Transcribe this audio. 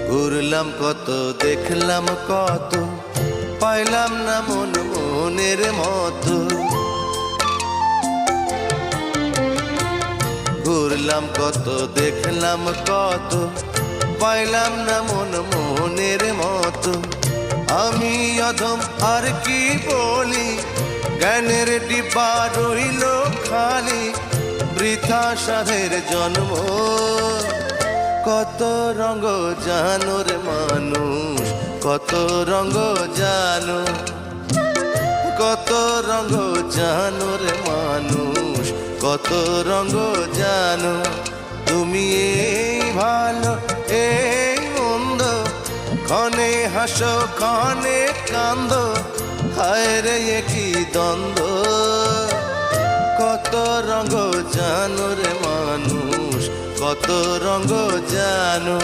ঘুরলাম কত, দেখলাম কত, পাইলাম না মন মনের মতো। ঘুরলাম কত, দেখলাম কত, পাইলাম না মন মনের মতো। আমি অধম আর কি বলি, জ্ঞানের ডিব্বা রইল খালি, বৃথা সাধের জন্ম। কত রঙ জানো রে মানুষ, কত রঙ জানো, কত রঙ জানো রে মানুষ, কত রঙ জানো। তুমি এই ভালো এই মন্দ, ক্ষণে হাসো ক্ষণে কান্দো, হায় রে কি দ্বন্দ্ব। কত রঙ জানো রে মানুষ, কত রঙ জানো।